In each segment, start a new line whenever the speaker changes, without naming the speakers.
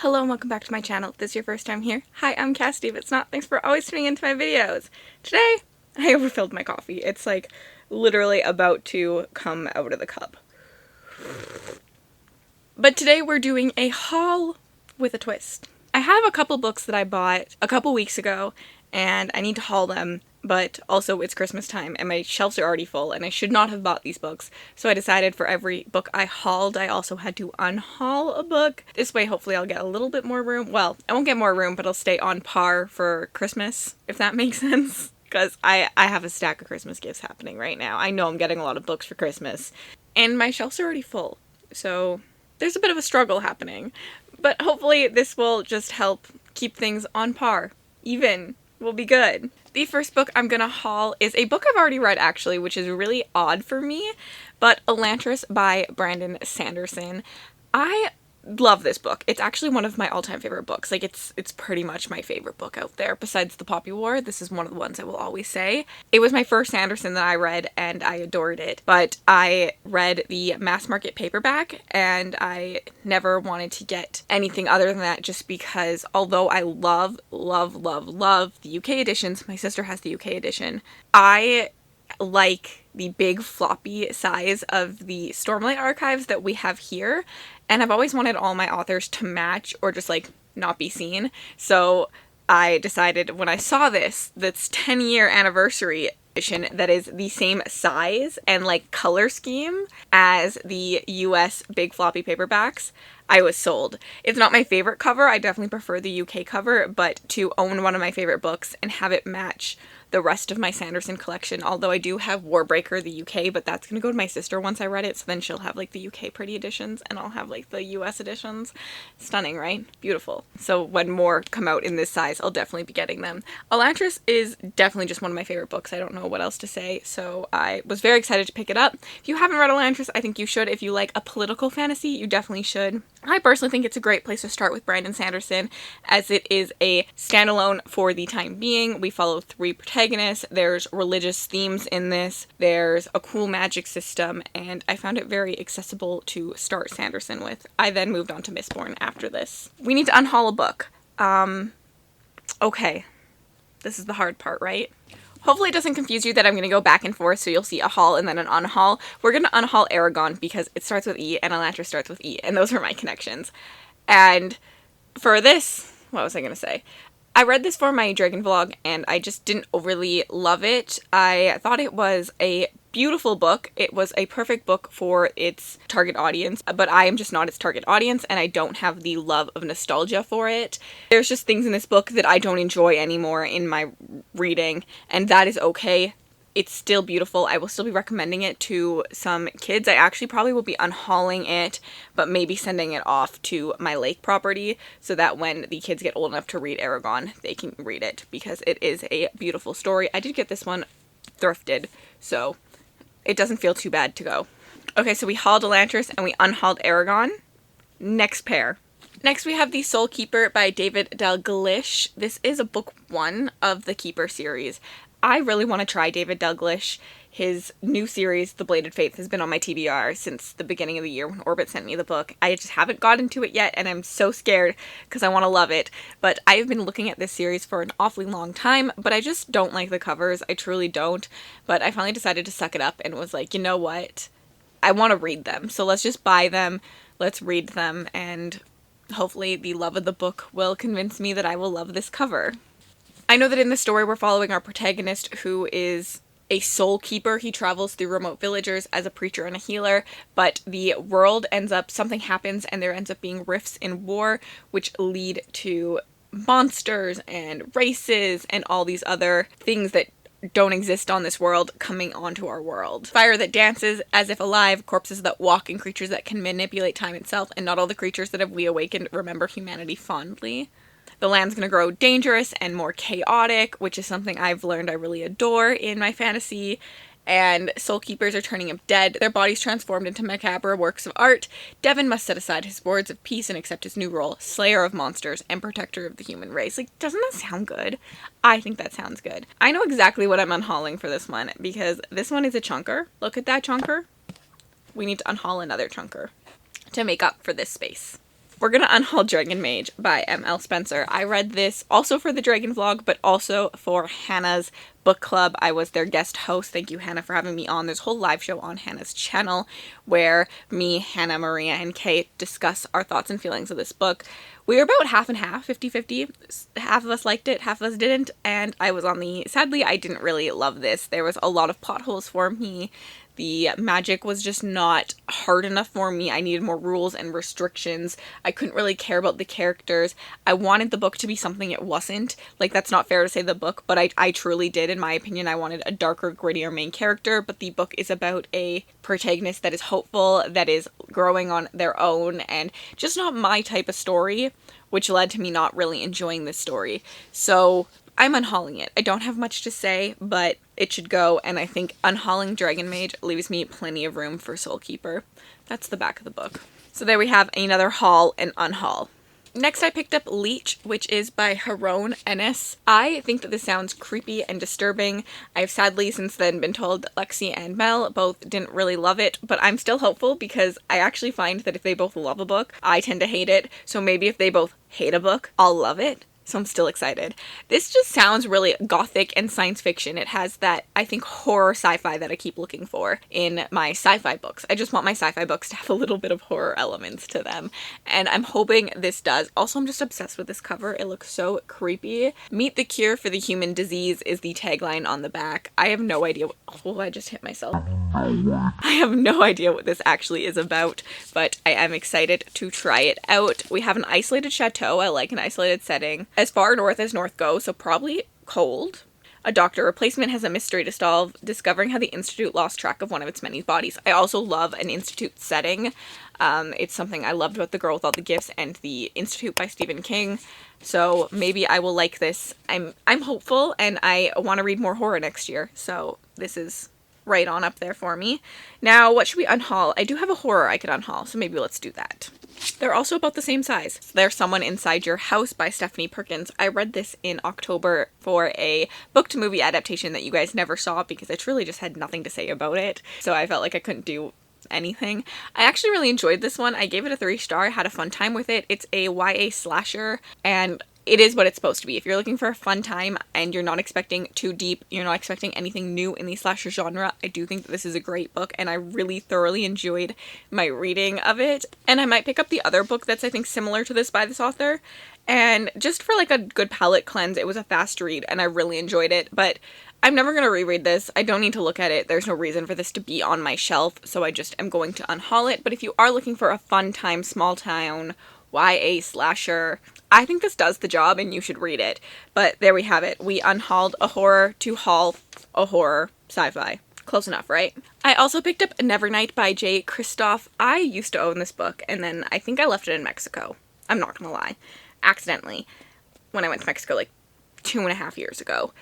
Hello and welcome back to my channel. If this is your first time here, hi, I'm Cassidy. If it's not, thanks for always tuning into my videos. Today, I overfilled my coffee. It's like literally about to come out of the cup. But today we're doing a haul with a twist. I have a couple books that I bought a couple weeks ago and I need to haul them, but also it's Christmas time and my shelves are already full and I should not have bought these books. So I decided for every book I hauled, I also had to unhaul a book. This way hopefully I'll get a little bit more room. Well, I won't get more room, but I'll stay on par for Christmas, if that makes sense. Because I have a stack of Christmas gifts happening right now. I know I'm getting a lot of books for Christmas and my shelves are already full. So there's a bit of a struggle happening, but hopefully this will just help keep things on par. Even will be good. The first book I'm gonna haul is a book I've already read actually, which is really odd for me, but Elantris by Brandon Sanderson. I love this book. It's actually one of my all-time favorite books. Like it's pretty much my favorite book out there. Besides The Poppy War, this is one of the ones I will always say. It was my first Sanderson that I read and I adored it, but I read the mass market paperback and I never wanted to get anything other than that just because although I love the UK editions, my sister has the UK edition, I like the big floppy size of the Stormlight archives that we have here, and I've always wanted all my authors to match or just like not be seen. So I decided when I saw this 10-year anniversary edition that is the same size and like color scheme as the US big floppy paperbacks, I was sold. It's not my favorite cover, I definitely prefer the UK cover, but to own one of my favorite books and have it match the rest of my Sanderson collection, although I do have Warbreaker, the UK, but that's gonna go to my sister once I read it, so then she'll have like the UK pretty editions and I'll have like the US editions. Stunning, right? Beautiful. So when more come out in this size, I'll definitely be getting them. Elantris is definitely just one of my favorite books. I don't know what else to say, so I was very excited to pick it up. If you haven't read Elantris, I think you should. If you like a political fantasy, you definitely should. I personally think it's a great place to start with Brandon Sanderson, as it is a standalone for the time being. We follow 3 protagonists, there's religious themes in this, there's a cool magic system, and I found it very accessible to start Sanderson with. I then moved on to Mistborn after this. We need to unhaul a book. Okay. This is the hard part, right? Hopefully it doesn't confuse you that I'm going to go back and forth, so you'll see a haul and then an unhaul. We're going to unhaul Aragon because it starts with E and Elantris starts with E, and those are my connections. And for this, what was I going to say? I read this for my Dragon vlog and I just didn't overly love it. I thought it was a beautiful book. It was a perfect book for its target audience, but I am just not its target audience and I don't have the love of nostalgia for it. There's just things in this book that I don't enjoy anymore in my reading, and that is okay. It's still beautiful. I will still be recommending it to some kids. I actually probably will be unhauling it, but maybe sending it off to my lake property so that when the kids get old enough to read Aragon, they can read it because it is a beautiful story. I did get this one thrifted, so it doesn't feel too bad to go. Okay, so we hauled Elantris and we unhauled Aragon. Next pair. Next we have The Soul Keeper by David Dalglish. This is a book 1 of the Keeper series. I really want to try David Dalglish. His new series, The Bladed Faith, has been on my TBR since the beginning of the year when Orbit sent me the book. I just haven't gotten to it yet, and I'm so scared because I want to love it. But I've been looking at this series for an awfully long time, but I just don't like the covers. I truly don't. But I finally decided to suck it up and was like, you know what? I want to read them. So let's just buy them, let's read them, and hopefully the love of the book will convince me that I will love this cover. I know that in the story we're following our protagonist who is a soul keeper. He travels through remote villagers as a preacher and a healer, but the world something happens and there ends up being rifts in war which lead to monsters and races and all these other things that don't exist on this world coming onto our world. Fire that dances as if alive, corpses that walk, and creatures that can manipulate time itself, and not all the creatures that have we awakened remember humanity fondly. The land's gonna grow dangerous and more chaotic, which is something I've learned I really adore in my fantasy, and soul keepers are turning up dead, their bodies transformed into macabre works of art. Devon must set aside his words of peace and accept his new role, slayer of monsters and protector of the human race. Like, doesn't that sound good? I think that sounds good. I know exactly what I'm unhauling for this one, because this one is a chunker. Look at that chunker. We need to unhaul another chunker to make up for this space. we're gonna unhaul Dragon Mage by M.L. Spencer. I read this also for the Dragon Vlog, but also for Hannah's book club. I was their guest host. Thank you, Hannah, for having me on. There's a whole live show on Hannah's channel where me, Hannah, Maria, and Kate discuss our thoughts and feelings of this book. We were about half and half, 50-50. Half of us liked it, half of us didn't, and I was on the... Sadly, I didn't really love this. There was a lot of plot holes for me. The magic was just not hard enough for me. I needed more rules and restrictions. I couldn't really care about the characters. I wanted the book to be something it wasn't. Like, that's not fair to say the book, but I truly did. In my opinion, I wanted a darker, grittier main character, but the book is about a protagonist that is hopeful, that is growing on their own, and just not my type of story, which led to me not really enjoying this story. So I'm unhauling it. I don't have much to say, but it should go, and I think unhauling Dragon Mage leaves me plenty of room for Soulkeeper. That's the back of the book. So there we have another haul and unhaul. Next I picked up Leech, which is by Haron Ennis. I think that this sounds creepy and disturbing. I've sadly since then been told that Lexi and Mel both didn't really love it, but I'm still hopeful because I actually find that if they both love a book, I tend to hate it. So maybe if they both hate a book, I'll love it. So I'm still excited. This just sounds really gothic and science fiction. It has that, I think, horror sci-fi that I keep looking for in my sci-fi books. I just want my sci-fi books to have a little bit of horror elements to them, and I'm hoping this does. Also, I'm just obsessed with this cover. It looks so creepy. Meet the cure for the human disease is the tagline on the back. I have no idea oh, I just hit myself. I have no idea what this actually is about, but I am excited to try it out. We have an isolated chateau. I like an isolated setting. As far north as north goes, so probably cold. A doctor replacement has a mystery to solve, discovering how the Institute lost track of one of its many bodies. I also love an Institute setting. It's something I loved about The Girl with All the Gifts and The Institute by Stephen King. So maybe I will like this. I'm hopeful, and I want to read more horror next year. So this is right on up there for me. Now, what should we unhaul? I do have a horror I could unhaul, so maybe let's do that. They're also about the same size. There's Someone Inside Your House by Stephanie Perkins. I read this in October for a book-to-movie adaptation that you guys never saw because I truly just had nothing to say about it. So I felt like I couldn't do anything. I actually really enjoyed this one. I gave it a 3-star. I had a fun time with it. It's a YA slasher, and it is what it's supposed to be. If you're looking for a fun time and you're not expecting too deep, you're not expecting anything new in the slasher genre, I do think that this is a great book, and I really thoroughly enjoyed my reading of it. And I might pick up the other book that's, I think, similar to this by this author. And just for like a good palate cleanse, it was a fast read and I really enjoyed it. But I'm never going to reread this. I don't need to look at it. There's no reason for this to be on my shelf, so I just am going to unhaul it. But if you are looking for a fun time, small town, YA slasher, I think this does the job and you should read it. But there we have it. We unhauled a horror to haul a horror sci-fi. Close enough, right? I also picked up Nevernight by J. Kristoff. I used to own this book, and then I think I left it in Mexico. I'm not gonna lie. Accidentally. When I went to Mexico like 2.5 years ago.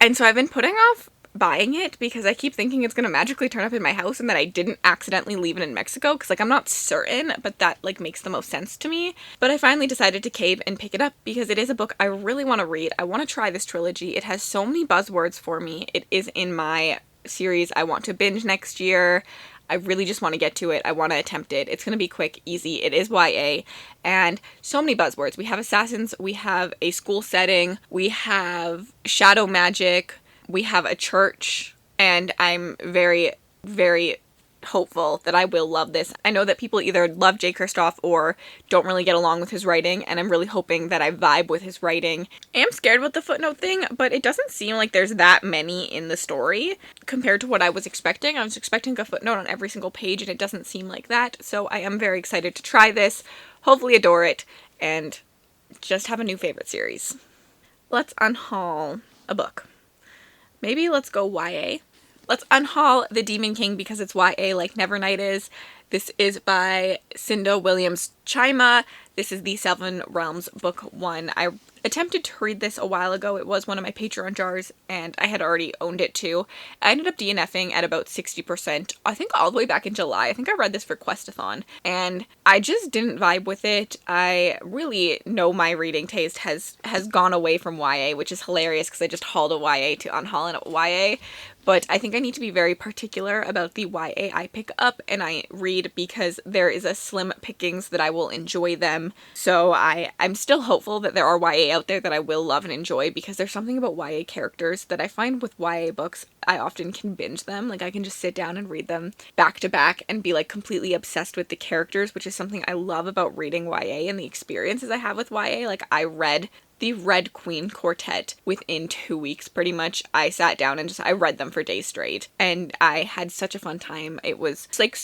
And so I've been putting off buying it because I keep thinking it's gonna magically turn up in my house and that I didn't accidentally leave it in Mexico, because like I'm not certain, but that like makes the most sense to me. But I finally decided to cave and pick it up because it is a book I really want to read. I want to try this trilogy. It has so many buzzwords for me. It is in my series I want to binge next year. I really just want to get to it. I want to attempt it. It's going to be quick, easy. It is YA, and so many buzzwords. We have assassins, we have a school setting, we have shadow magic, we have a church, and I'm very, very hopeful that I will love this. I know that people either love J. Kristoff or don't really get along with his writing, and I'm really hoping that I vibe with his writing. I am scared about the footnote thing, but it doesn't seem like there's that many in the story compared to what I was expecting. I was expecting a footnote on every single page, and it doesn't seem like that, so I am very excited to try this, hopefully adore it, and just have a new favorite series. Let's unhaul a book. Maybe let's go YA. Let's unhaul The Demon King because it's YA like Nevernight is. This is by Cinda Williams Chima. This is the Seven Realms book 1. I attempted to read this a while ago. It was one of my Patreon jars, and I had already owned it too. I ended up DNFing at about 60%, I think all the way back in July. I think I read this for Questathon, and I just didn't vibe with it. I really know my reading taste has gone away from YA, which is hilarious because I just hauled a YA to UNHAUL and YA. But I think I need to be very particular about the YA I pick up and I read, because there is a slim pickings that I will enjoy them. So I'm still hopeful that there are YA out there that I will love and enjoy, because there's something about YA characters that I find with YA books, I often can binge them. Like, I can just sit down and read them back to back and be like completely obsessed with the characters, which is something I love about reading YA and the experiences I have with YA. Like, I read the Red Queen Quartet within 2 weeks, pretty much. I sat down and I read them for days straight, and I had such a fun time. It was like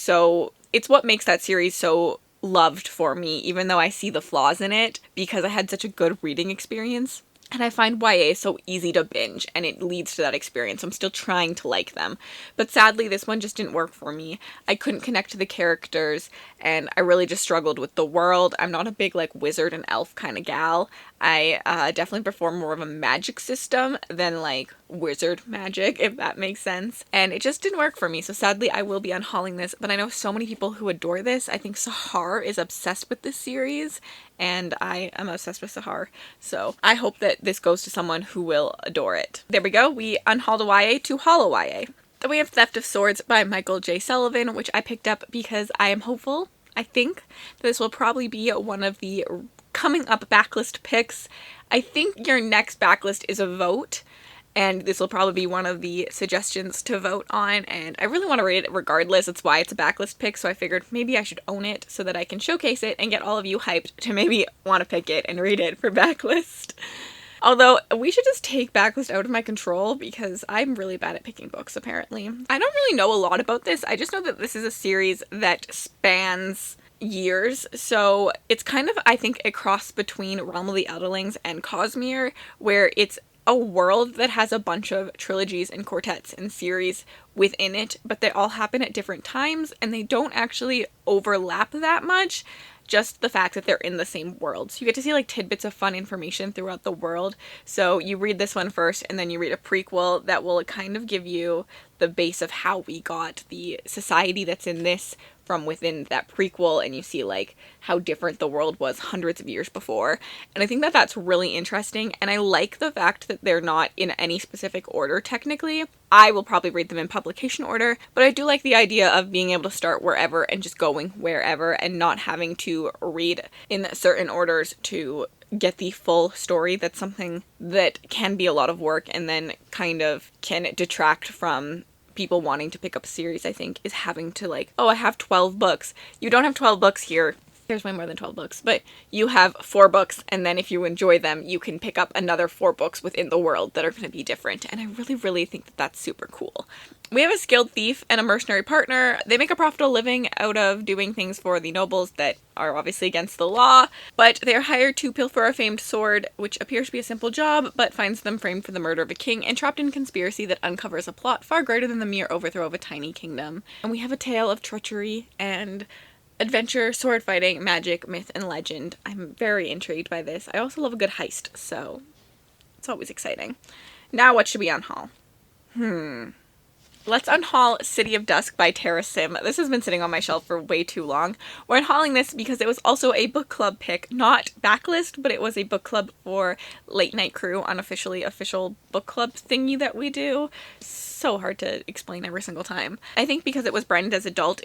it's what makes that series so loved for me, even though I see the flaws in it, because I had such a good reading experience. And I find YA so easy to binge, and it leads to that experience. I'm still trying to like them. But sadly, this one just didn't work for me. I couldn't connect to the characters, and I really just struggled with the world. I'm not a big, like, wizard and elf kind of gal. I definitely prefer more of a magic system than, like, wizard magic, if that makes sense. And it just didn't work for me, so sadly I will be unhauling this. But I know so many people who adore this. I think Sahar is obsessed with this series, and I am obsessed with Sahar. So I hope that this goes to someone who will adore it. There we go. We unhauled a YA to haul a YA. Then we have Theft of Swords by Michael J. Sullivan, which I picked up because I am hopeful, I think, that this will probably be one of the coming up backlist picks. I think your next backlist is a vote, and this will probably be one of the suggestions to vote on, and I really want to read it regardless. It's why it's a backlist pick, so I figured maybe I should own it so that I can showcase it and get all of you hyped to maybe want to pick it and read it for backlist. Although, we should just take backlist out of my control, because I'm really bad at picking books, apparently. I don't really know a lot about this. I just know that this is a series that spans years, so it's kind of, I think, a cross between Realm of the Elderlings and Cosmere, where it's a world that has a bunch of trilogies and quartets and series within it, but they all happen at different times, and they don't actually overlap that much. Just the fact that they're in the same world. So you get to see like tidbits of fun information throughout the world. So you read this one first, and then you read a prequel that will kind of give you the base of how we got the society that's in this from within that prequel, and you see like how different the world was hundreds of years before. And I think that that's really interesting, and I like the fact that they're not in any specific order technically. I will probably read them in publication order, but I do like the idea of being able to start wherever and just going wherever, and not having to read in certain orders to get the full story. That's something that can be a lot of work, and then kind of can detract from people wanting to pick up a series, I think, is having to like, oh, I have 12 books. You don't have 12 books here. There's way more than 12 books, but you have 4 books, and then if you enjoy them, you can pick up another 4 books within the world that are going to be different, and I really, really think that that's super cool. We have a skilled thief and a mercenary partner. They make a profitable living out of doing things for the nobles that are obviously against the law, but they are hired to pilfer a famed sword, which appears to be a simple job, but finds them framed for the murder of a king and trapped in conspiracy that uncovers a plot far greater than the mere overthrow of a tiny kingdom. And we have a tale of treachery and adventure, sword fighting, magic, myth, and legend. I'm very intrigued by this. I also love a good heist, so it's always exciting. Now what should we unhaul? Let's unhaul City of Dusk by Tara Sim. This has been sitting on my shelf for way too long. We're unhauling this because it was also a book club pick, not backlist, but it was a book club for Late Night Crew, unofficially official book club thingy that we do. So hard to explain every single time. I think because it was branded as adult,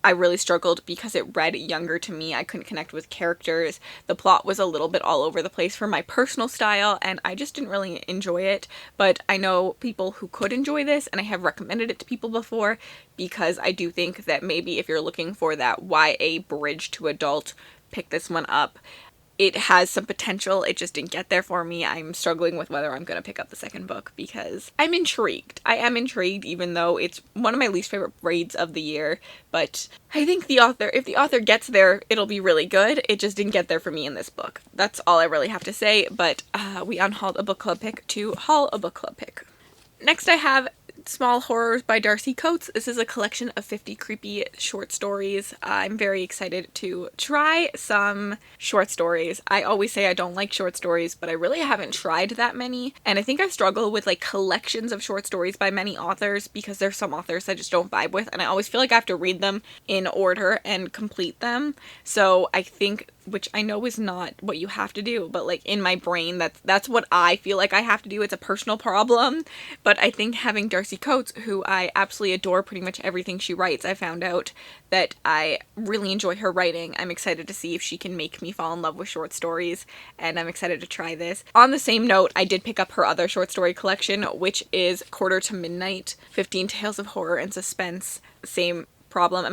I really struggled because it read younger to me. I couldn't connect with characters. The plot was a little bit all over the place for my personal style, and I just didn't really enjoy it. But I know people who could enjoy this, and I have recommended it to people before, because I do think that maybe if you're looking for that YA bridge to adult, pick this one up. It has some potential, it just didn't get there for me. I'm struggling with whether I'm going to pick up the second book because I'm intrigued. I am intrigued, even though it's one of my least favorite reads of the year, but I think if the author gets there, it'll be really good. It just didn't get there for me in this book. That's all I really have to say, but we unhauled a book club pick to haul a book club pick. Next I have Small Horrors by Darcy Coates. This is a collection of 50 creepy short stories. I'm very excited to try some short stories. I always say I don't like short stories, but I really haven't tried that many. And I think I struggle with like collections of short stories by many authors because there's some authors I just don't vibe with, and I always feel like I have to read them in order and complete them. So I think, which I know is not what you have to do, but like in my brain, that's what I feel like I have to do. It's a personal problem. But I think having Darcy Coates, who I absolutely adore pretty much everything she writes, I found out that I really enjoy her writing. I'm excited to see if she can make me fall in love with short stories, and I'm excited to try this. On the same note, I did pick up her other short story collection, which is Quarter to Midnight, 15 Tales of Horror and Suspense. Same problem.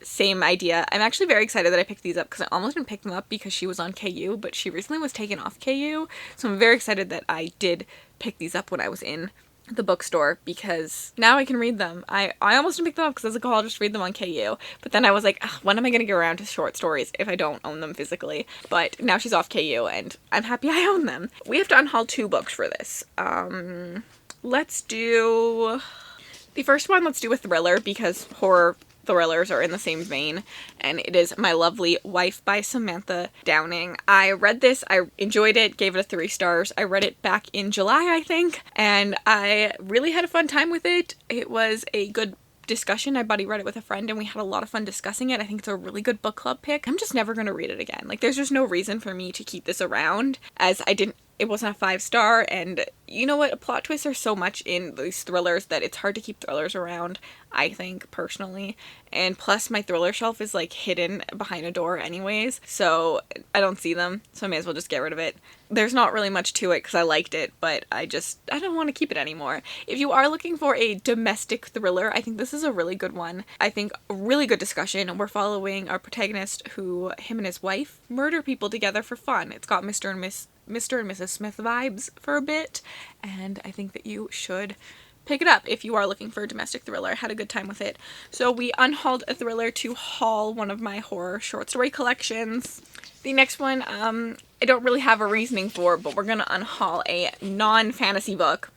Same idea. I'm actually very excited that I picked these up because I almost didn't pick them up because she was on KU, but she recently was taken off KU. So I'm very excited that I did pick these up when I was in the bookstore because now I can read them. I almost didn't pick them up because I was like, oh, I'll just read them on KU. But then I was like, when am I going to get around to short stories if I don't own them physically? But now she's off KU and I'm happy I own them. We have to unhaul 2 books for this. Let's do the first one. Let's do a thriller because horror thrillers are in the same vein, and it is My Lovely Wife by Samantha Downing. I read this, I enjoyed it, gave it a 3 stars. I read it back in July, I think, and I really had a fun time with it. It was a good discussion. My buddy read it with a friend and we had a lot of fun discussing it. I think it's a really good book club pick. I'm just never going to read it again. Like, there's just no reason for me to keep this around, as it wasn't a 5-star, and you know what, plot twists are so much in these thrillers that it's hard to keep thrillers around, I think, personally. And plus my thriller shelf is like hidden behind a door anyways, so I don't see them, so I may as well just get rid of it. There's not really much to it because I liked it, but I don't want to keep it anymore. If you are looking for a domestic thriller, I think this is a really good one. I think a really good discussion. We're following our protagonist who, him and his wife, murder people together for fun. It's got Mr. and Mrs. Smith vibes for a bit, and I think that you should pick it up if you are looking for a domestic thriller. I had a good time with it. So we unhauled a thriller to haul one of my horror short story collections. The next one, I don't really have a reasoning for, but we're gonna unhaul a non-fantasy book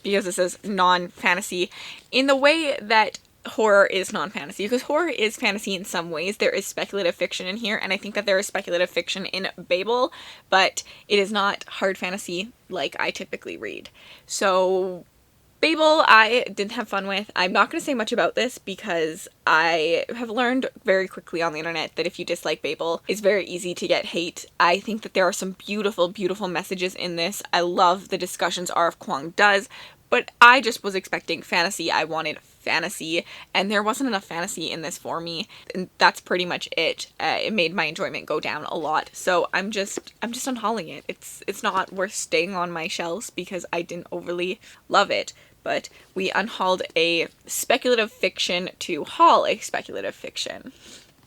because this is non-fantasy in the way that horror is non-fantasy, because horror is fantasy in some ways. There is speculative fiction in here, and I think that there is speculative fiction in Babel, but it is not hard fantasy like I typically read. So Babel, I didn't have fun with. I'm not going to say much about this because I have learned very quickly on the internet that if you dislike Babel, it's very easy to get hate. I think that there are some beautiful, beautiful messages in this. I love the discussions R.F. Kuang does, but I just was expecting fantasy. I wanted fantasy, and there wasn't enough fantasy in this for me, and that's pretty much it. It made my enjoyment go down a lot, so I'm just unhauling it. It's not worth staying on my shelves because I didn't overly love it. But we unhauled a speculative fiction to haul a speculative fiction.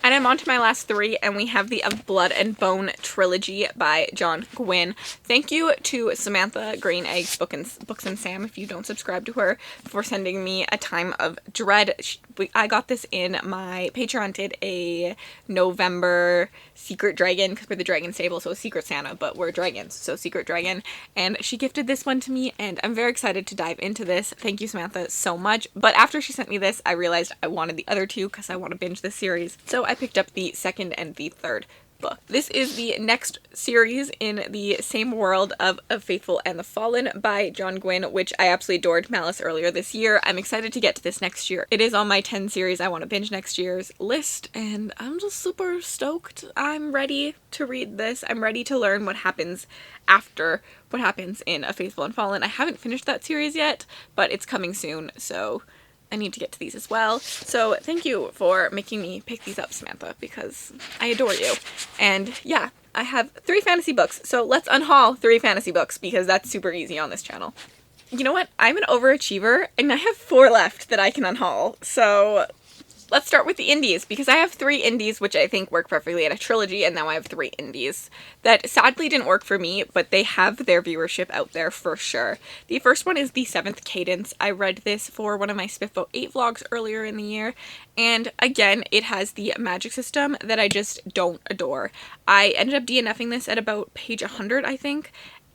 And I'm on to my last 3, and we have the Of Blood and Bone trilogy by John Gwynne. Thank you to Samantha Green Eggs Books and Sam, if you don't subscribe to her, for sending me A Time of Dread. I got this in my Patreon, did a November Secret Dragon, because we're the Dragon Stable, so it's Secret Santa, but we're dragons, so Secret Dragon. And she gifted this one to me, and I'm very excited to dive into this. Thank you, Samantha, so much. But after she sent me this, I realized I wanted the other 2 because I want to binge this series. So I picked up the 2nd and the 3rd book. This is the next series in the same world of Faithful and the Fallen by John Gwynne, which I absolutely adored Malice earlier this year. I'm excited to get to this next year. It is on my 10 series I want to binge next year's list, and I'm just super stoked. I'm ready to read this. I'm ready to learn what happens after what happens in A Faithful and Fallen. I haven't finished that series yet, but it's coming soon, so I need to get to these as well. So thank you for making me pick these up, Samantha, because I adore you. And yeah, I have 3 fantasy books, so let's unhaul 3 fantasy books because that's super easy on this channel. You know what? I'm an overachiever, and I have 4 left that I can unhaul, so let's start with the indies, because I have 3 indies which I think work perfectly in a trilogy, and now I have 3 indies that sadly didn't work for me, but they have their viewership out there for sure. The first one is The Seventh Cadence. I read this for one of my SPFBO 8 vlogs earlier in the year, and again, it has the magic system that I just don't adore. I ended up DNFing this at about page 100, I think,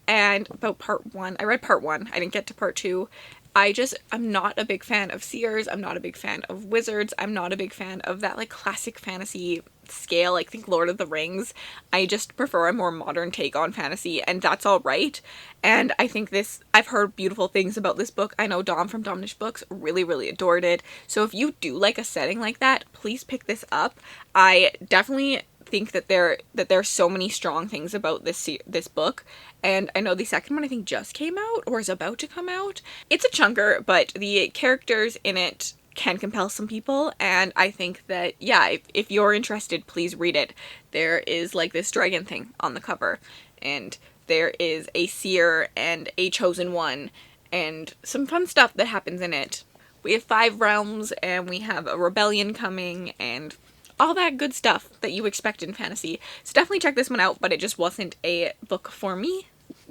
and about part 1. I read part 1. I didn't get to part 2. I'm not a big fan of seers, I'm not a big fan of wizards, I'm not a big fan of that like classic fantasy scale, like think Lord of the Rings. I just prefer a more modern take on fantasy, and that's all right. And I think I've heard beautiful things about this book. I know Dom from Domnish Books really adored it. So if you do like a setting like that, please pick this up. I definitely think that there are so many strong things about this book, and I know the second one I think just came out or is about to come out. It's a chunker, but the characters in it can compel some people, and I think that, yeah, if you're interested, please read it. There is like this dragon thing on the cover, and there is a seer and a chosen one and some fun stuff that happens in it. We have 5 realms, and we have a rebellion coming, and all that good stuff that you expect in fantasy. So definitely check this one out, but it just wasn't a book for me.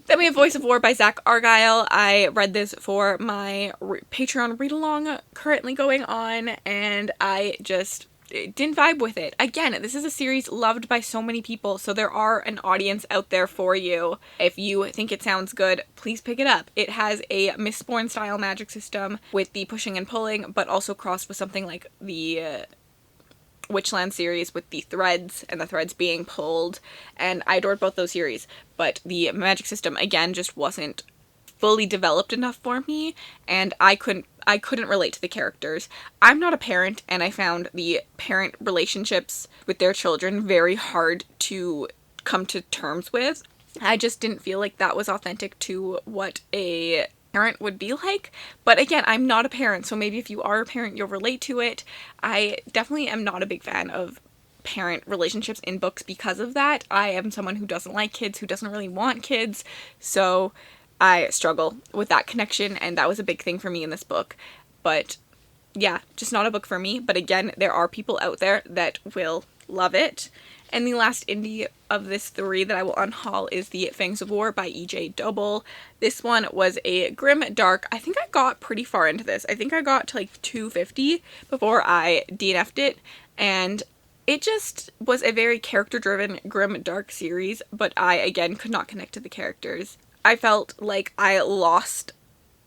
Then we have Voice of War by Zach Argyle. I read this for my Patreon read-along currently going on, and I just didn't vibe with it. Again, this is a series loved by so many people, so there are an audience out there for you. If you think it sounds good, please pick it up. It has a Mistborn style magic system with the pushing and pulling, but also crossed with something like the Witchland series with the threads and the threads being pulled, and I adored both those series, but the magic system again just wasn't fully developed enough for me, and I couldn't relate to the characters. I'm not a parent, and I found the parent relationships with their children very hard to come to terms with. I just didn't feel like that was authentic to what a parent would be like. But again, I'm not a parent, so maybe if you are a parent, you'll relate to it. I definitely am not a big fan of parent relationships in books because of that. I am someone who doesn't like kids, who doesn't really want kids, so I struggle with that connection, and that was a big thing for me in this book. But yeah, just not a book for me. But again, there are people out there that will love it. And the last indie of this 3 that I will unhaul is the Fangs of War by E.J. Doble. This one was a grim dark. I think I got pretty far into this. I think I got to like 250 before I DNF'd it, and it just was a very character-driven grim dark series, but I again could not connect to the characters. I felt like I lost,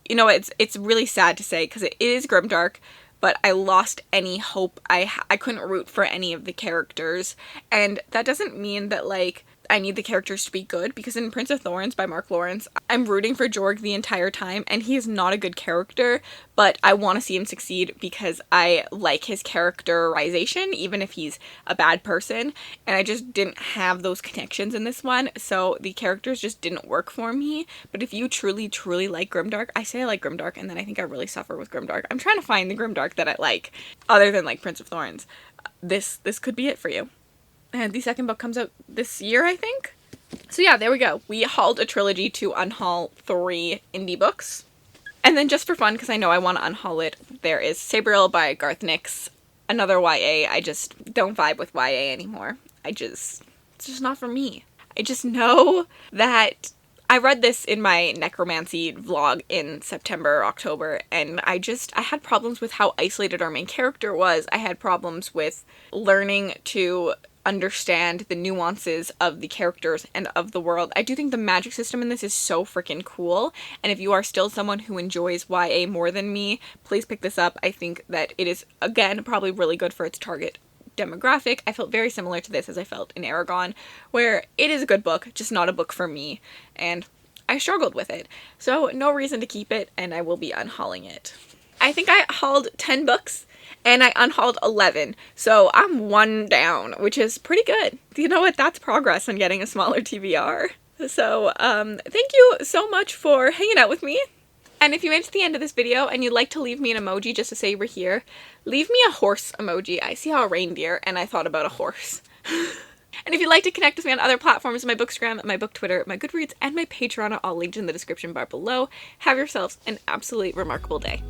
you know, it's really sad to say because it is grimdark, but I lost any hope. I couldn't root for any of the characters, and that doesn't mean that like I need the characters to be good, because in Prince of Thorns by Mark Lawrence, I'm rooting for Jorg the entire time, and he is not a good character, but I want to see him succeed because I like his characterization, even if he's a bad person, and I just didn't have those connections in this one, so the characters just didn't work for me. But if you truly like grimdark, I say I like grimdark, and then I think I really suffer with grimdark. I'm trying to find the grimdark that I like, other than like Prince of Thorns. This could be it for you. And the second book comes out this year, I think. So yeah, there we go. We hauled a trilogy to unhaul 3 indie books. And then just for fun, because I know I want to unhaul it, there is Sabriel by Garth Nix. Another YA. I just don't vibe with YA anymore. It's just not for me. I just know that I read this in my necromancy vlog in September or October, and I had problems with how isolated our main character was. I had problems with learning to understand the nuances of the characters and of the world. I do think the magic system in this is so freaking cool, and if you are still someone who enjoys YA more than me, please pick this up. I think that it is, again, probably really good for its target demographic. I felt very similar to this as I felt in Aragon, where it is a good book, just not a book for me, and I struggled with it. So no reason to keep it, and I will be unhauling it. I think I hauled 10 books, and I unhauled 11, so I'm 1 down, which is pretty good. You know what? That's progress on getting a smaller TBR. So, thank you so much for hanging out with me. And if you made it to the end of this video and you'd like to leave me an emoji just to say you were here, leave me a horse emoji. I see a reindeer, and I thought about a horse. And if you'd like to connect with me on other platforms, my Bookstagram, my Book Twitter, my Goodreads, and my Patreon are all linked in the description bar below. Have yourselves an absolutely remarkable day.